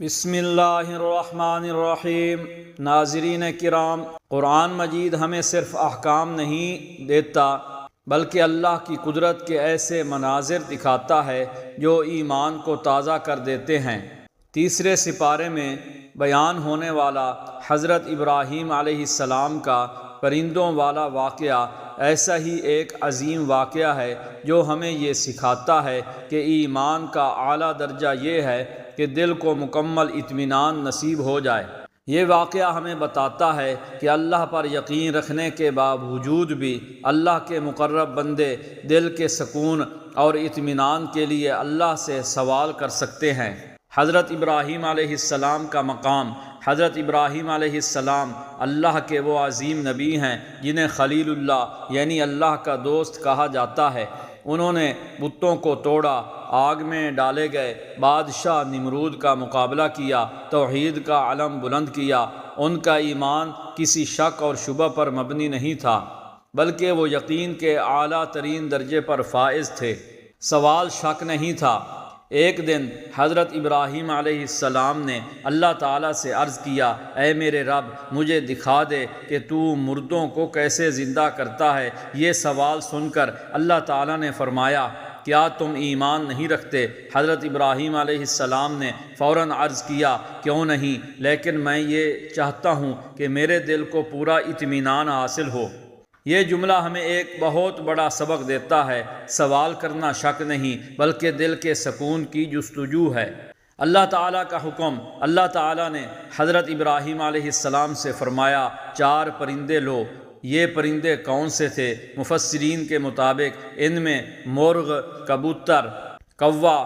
بسم اللہ الرحمن الرحیم۔ ناظرین کرام، قرآن مجید ہمیں صرف احکام نہیں دیتا بلکہ اللہ کی قدرت کے ایسے مناظر دکھاتا ہے جو ایمان کو تازہ کر دیتے ہیں۔ تیسرے سپارے میں بیان ہونے والا حضرت ابراہیم علیہ السلام کا پرندوں والا واقعہ ایسا ہی ایک عظیم واقعہ ہے جو ہمیں یہ سکھاتا ہے کہ ایمان کا اعلیٰ درجہ یہ ہے کہ دل کو مکمل اطمینان نصیب ہو جائے۔ یہ واقعہ ہمیں بتاتا ہے کہ اللہ پر یقین رکھنے کے باوجود بھی اللہ کے مقرب بندے دل کے سکون اور اطمینان کے لیے اللہ سے سوال کر سکتے ہیں۔ حضرت ابراہیم علیہ السلام کا مقام۔ حضرت ابراہیم علیہ السلام اللہ کے وہ عظیم نبی ہیں جنہیں خلیل اللہ یعنی اللہ کا دوست کہا جاتا ہے۔ انہوں نے بتوں کو توڑا، آگ میں ڈالے گئے بادشاہ نمرود کا مقابلہ کیا، توحید کا علم بلند کیا۔ ان کا ایمان کسی شک اور شبہ پر مبنی نہیں تھا بلکہ وہ یقین کے اعلیٰ ترین درجے پر فائز تھے۔ سوال شک نہیں تھا۔ ایک دن حضرت ابراہیم علیہ السلام نے اللہ تعالیٰ سے عرض کیا، اے میرے رب، مجھے دکھا دے کہ تو مردوں کو کیسے زندہ کرتا ہے۔ یہ سوال سن کر اللہ تعالیٰ نے فرمایا، کیا تم ایمان نہیں رکھتے؟ حضرت ابراہیم علیہ السلام نے فوراً عرض کیا، کیوں نہیں، لیکن میں یہ چاہتا ہوں کہ میرے دل کو پورا اطمینان حاصل ہو۔ یہ جملہ ہمیں ایک بہت بڑا سبق دیتا ہے۔ سوال کرنا شک نہیں بلکہ دل کے سکون کی جستجو ہے۔ اللہ تعالیٰ کا حکم۔ اللہ تعالیٰ نے حضرت ابراہیم علیہ السلام سے فرمایا، 4 پرندے لو۔ یہ پرندے کون سے تھے؟ مفسرین کے مطابق ان میں مرغ، کبوتر، کوا،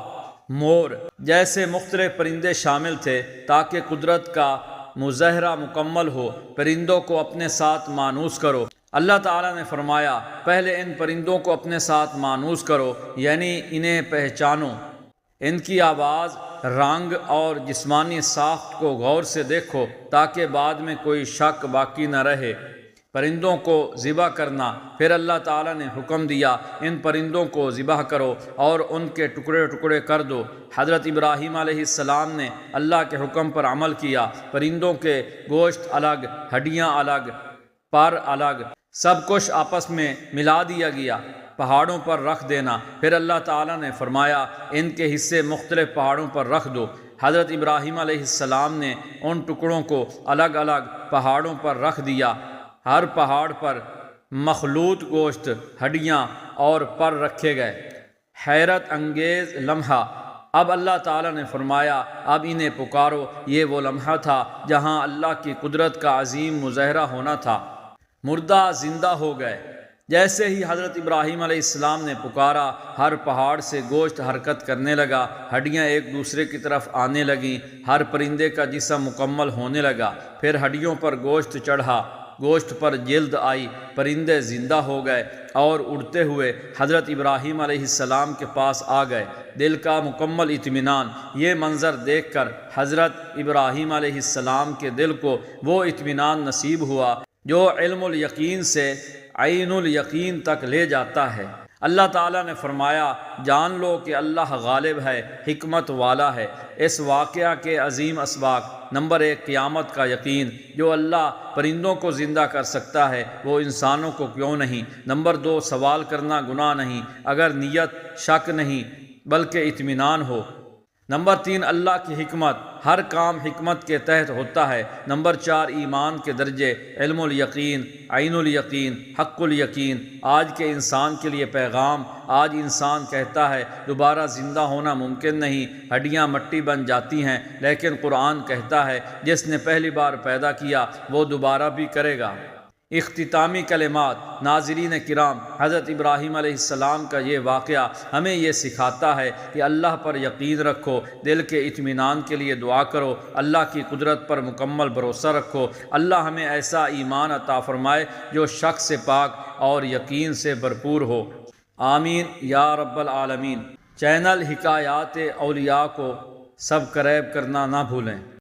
مور جیسے مختلف پرندے شامل تھے تاکہ قدرت کا مظاہرہ مکمل ہو۔ پرندوں کو اپنے ساتھ مانوس کرو۔ اللہ تعالیٰ نے فرمایا، پہلے ان پرندوں کو اپنے ساتھ مانوس کرو، یعنی انہیں پہچانو، ان کی آواز، رنگ اور جسمانی ساخت کو غور سے دیکھو تاکہ بعد میں کوئی شک باقی نہ رہے۔ پرندوں کو ذبح کرنا۔ پھر اللہ تعالیٰ نے حکم دیا، ان پرندوں کو ذبح کرو اور ان کے ٹکڑے ٹکڑے کر دو۔ حضرت ابراہیم علیہ السلام نے اللہ کے حکم پر عمل کیا۔ پرندوں کے گوشت الگ، ہڈیاں الگ، پر الگ، سب کچھ آپس میں ملا دیا گیا۔ پہاڑوں پر رکھ دینا۔ پھر اللہ تعالیٰ نے فرمایا، ان کے حصے مختلف پہاڑوں پر رکھ دو۔ حضرت ابراہیم علیہ السلام نے ان ٹکڑوں کو الگ الگ پہاڑوں پر رکھ دیا۔ ہر پہاڑ پر مخلوط گوشت، ہڈیاں اور پر رکھے گئے۔ حیرت انگیز لمحہ۔ اب اللہ تعالیٰ نے فرمایا، اب انہیں پکارو۔ یہ وہ لمحہ تھا جہاں اللہ کی قدرت کا عظیم مظاہرہ ہونا تھا۔ مردہ زندہ ہو گئے۔ جیسے ہی حضرت ابراہیم علیہ السلام نے پکارا، ہر پہاڑ سے گوشت حرکت کرنے لگا، ہڈیاں ایک دوسرے کی طرف آنے لگیں، ہر پرندے کا جسم مکمل ہونے لگا۔ پھر ہڈیوں پر گوشت چڑھا، گوشت پر جلد آئی، پرندے زندہ ہو گئے اور اڑتے ہوئے حضرت ابراہیم علیہ السلام کے پاس آ گئے۔ دل کا مکمل اطمینان۔ یہ منظر دیکھ کر حضرت ابراہیم علیہ السلام کے دل کو وہ اطمینان نصیب ہوا جو علم الیقین سے عین الیقین تک لے جاتا ہے۔ اللہ تعالیٰ نے فرمایا، جان لو کہ اللہ غالب ہے، حکمت والا ہے۔ اس واقعہ کے عظیم اسباق: نمبر 1، قیامت کا یقین۔ جو اللہ پرندوں کو زندہ کر سکتا ہے وہ انسانوں کو کیوں نہیں۔ نمبر 2، سوال کرنا گناہ نہیں اگر نیت شک نہیں بلکہ اطمینان ہو۔ نمبر 3، اللہ کی حکمت۔ ہر کام حکمت کے تحت ہوتا ہے۔ نمبر 4، ایمان کے درجے: علم الیقین، عین الیقین، حق الیقین۔ آج کے انسان کے لیے پیغام: آج انسان کہتا ہے دوبارہ زندہ ہونا ممکن نہیں، ہڈیاں مٹی بن جاتی ہیں، لیکن قرآن کہتا ہے جس نے پہلی بار پیدا کیا وہ دوبارہ بھی کرے گا۔ اختتامی کلمات: ناظرین کرام، حضرت ابراہیم علیہ السلام کا یہ واقعہ ہمیں یہ سکھاتا ہے کہ اللہ پر یقین رکھو، دل کے اطمینان کے لیے دعا کرو، اللہ کی قدرت پر مکمل بھروسہ رکھو۔ اللہ ہمیں ایسا ایمان عطا فرمائے جو شک سے پاک اور یقین سے بھرپور ہو۔ آمین یا رب العالمین۔ چینل حکایات اولیاء کو سبسکرائب کرنا نہ بھولیں۔